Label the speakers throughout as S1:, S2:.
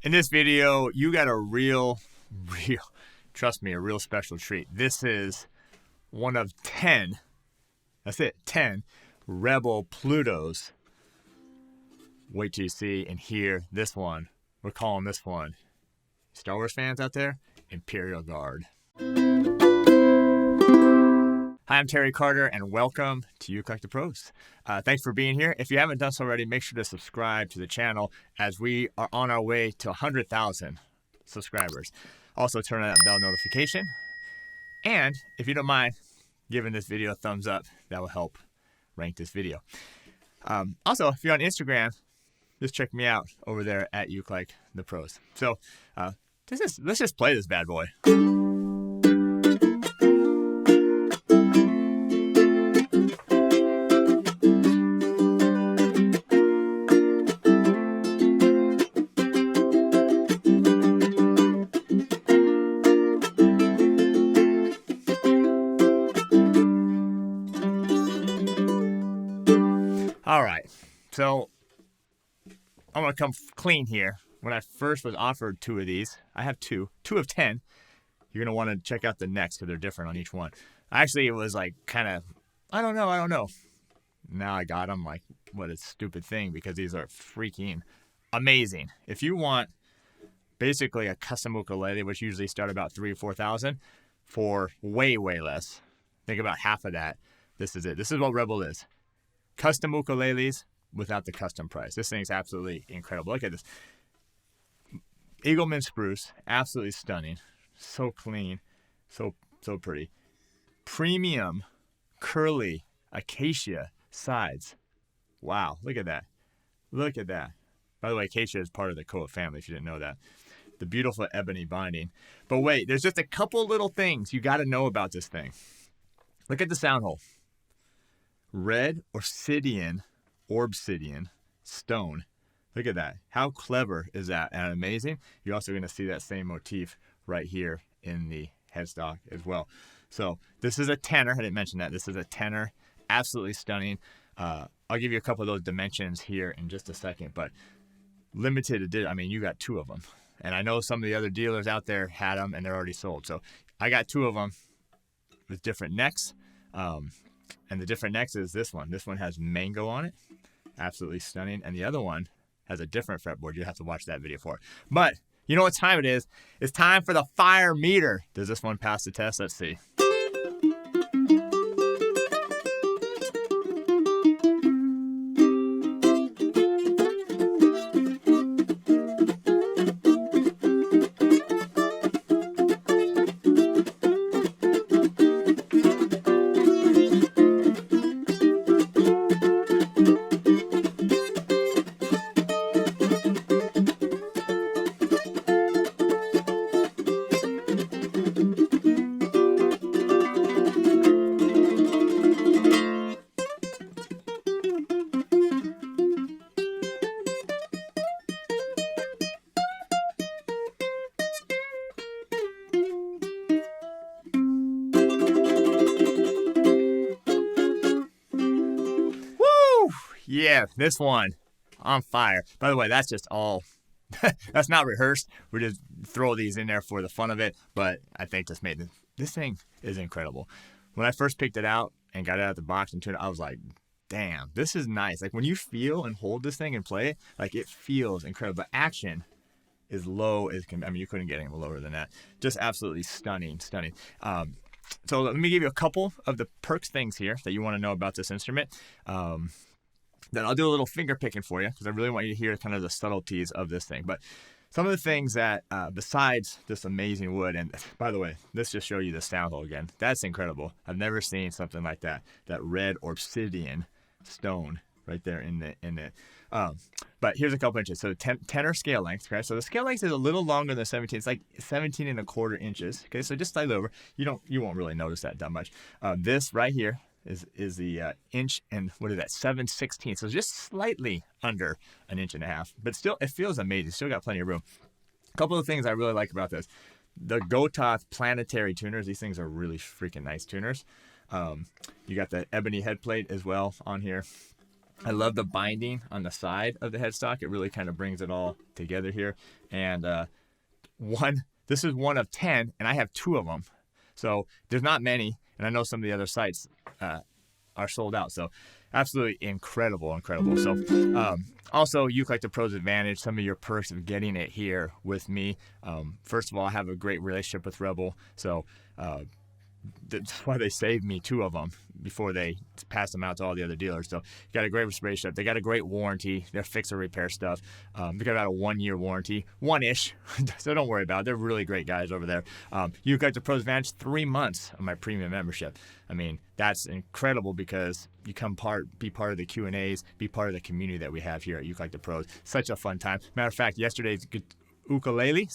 S1: In this video, you got a real, trust me, a real special treat. This is one of 10, that's it, 10 Rebel Plutos. Wait till you see and hear this one. We're calling this one, Star Wars fans out there, Imperial Guard. Hi, I'm Terry Carter, and welcome to ukelikethepros. Thanks for being here. If you haven't done so already, make sure to subscribe to the channel as we are on our way to 100,000 subscribers. Also, turn on that bell notification. And if you don't mind giving this video a thumbs up, that will help rank this video. Also, if you're on Instagram, just check me out over there at ukelikethepros. So, let's just play this bad boy. All right, so I'm gonna come clean here. When I first was offered two of these, I have two of 10. You're gonna want to check out the necks because they're different on each one. Actually, it was like kind of, I don't know. Now I got them. Like, what a stupid thing, because these are freaking amazing. If you want basically a custom ukulele, which usually start about $3,000 or $4,000, for way less, think about half of that. This is it. This is what Rebel is. Custom ukuleles without the custom price. This thing's absolutely incredible. Look at this. Eagleman spruce, absolutely stunning. So clean, so pretty. Premium curly acacia sides. Wow, look at that. Look at that. By the way, acacia is part of the koa family, if you didn't know that. The beautiful ebony binding. But wait, there's just a couple little things you got to know about this thing. Look at the sound hole. Red obsidian stone. Look at that. How clever is that? And amazing. You're also going to see that same motif right here in the headstock as well. So this is a tenor. I didn't mention that. This is a tenor. Absolutely stunning. I'll give you a couple of those dimensions here in just a second. But limited edition. I mean, you got two of them. And I know some of the other dealers out there had them and they're already sold. So I got two of them with different necks. And the different necks is this one. This one has mango on it. Absolutely stunning. And the other one has a different fretboard. You have to watch that video for it. But you know what time it is? It's time for the Firemeter. Does this one pass the test? Let's see. Yeah, this one on fire. By the way, that's just all, that's not rehearsed. We just throw these in there for the fun of it. But I think this thing is incredible. When I first picked it out and got it out of the box and tuned it, I was like, damn, this is nice. Like when you feel and hold this thing and play it, like it feels incredible. But action is low as can. I mean, you couldn't get any lower than that. Just absolutely stunning. So let me give you a couple of the perks things here that you want to know about this instrument. Then I'll do a little finger picking for you because I really want you to hear kind of the subtleties of this thing. But some of the things that, besides this amazing wood, and by the way, let's just show you the sound hole again. That's incredible. I've never seen something like that. That red obsidian stone right there in the. But here's a couple inches. So tenor scale length, okay? So the scale length is a little longer than 17. It's like 17.25 inches. Okay, so just slightly over. You won't really notice that much. This right here is the inch and what is that, 7/16. So just slightly under an inch and a half, but still it feels amazing. Still got plenty of room. A couple of things I really like about this: the Gototh planetary tuners. These things are really freaking nice tuners. You got the ebony head plate as well on here. I love the binding on the side of the headstock. It really kind of brings it all together here. And this is one of 10, and I have 2 of them. So there's not many, and I know some of the other sites are sold out. So absolutely incredible. So also, ukelikethepros advantage, some of your perks of getting it here with me. First of all, I have a great relationship with Rebel. So that's why they saved me 2 of them before they passed them out to all the other dealers. So you got a great relationship. They got a great warranty. They're fix or repair stuff. They got about a 1-year warranty, 1-ish. So don't worry about it. They're really great guys over there. ukelikethepros advantage 3 months of my premium membership. I mean, that's incredible because you be part of the Q&As, be part of the community that we have here at ukelikethepros. Such a fun time. Matter of fact, yesterday's ukulele,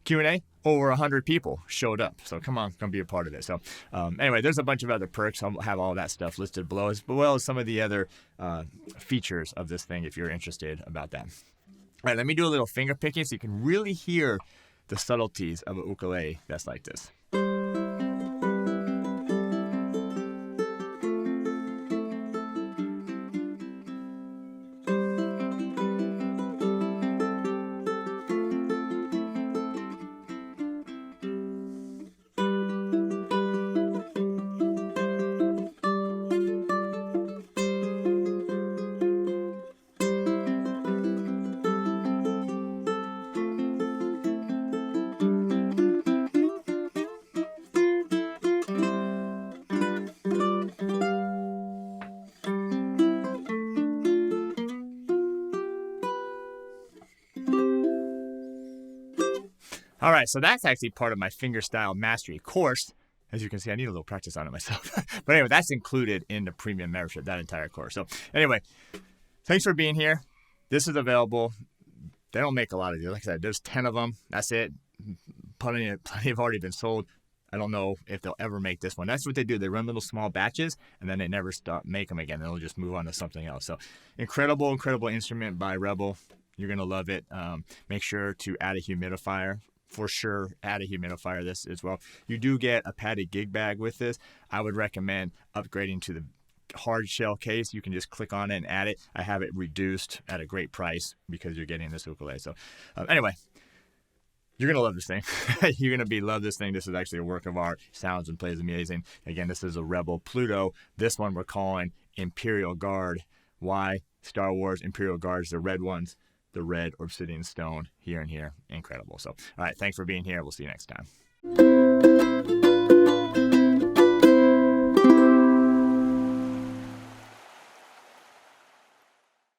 S1: Q&A, over 100 people showed up. So come be a part of it. So anyway, there's a bunch of other perks. I'll have all that stuff listed below, as well as some of the other features of this thing if you're interested about that. All right, let me do a little finger picking so you can really hear the subtleties of a ukulele that's like this. All right, so that's actually part of my fingerstyle mastery course. As you can see, I need a little practice on it myself. But anyway, that's included in the premium membership, that entire course. So anyway, thanks for being here. This is available. They don't make a lot of these. Like I said, there's 10 of them. That's it. Plenty have already been sold. I don't know if they'll ever make this one. That's what they do. They run little small batches, and then they never make them again. They'll just move on to something else. So incredible instrument by Rebel. You're going to love it. Make sure to add a humidifier. For sure, add a humidifier this as well. You do get a padded gig bag with this. I would recommend upgrading to the hard shell case. You can just click on it and add it. I have it reduced at a great price because you're getting this ukulele. So anyway, you're going to love this thing. You're going to love this thing. This is actually a work of art. Sounds and plays amazing. Again, this is a Rebel Pluto. This one we're calling Imperial Guard. Why? Star Wars Imperial Guards, the red ones. The red obsidian stone here and here. Incredible. So, all right, thanks for being here. We'll see you next time.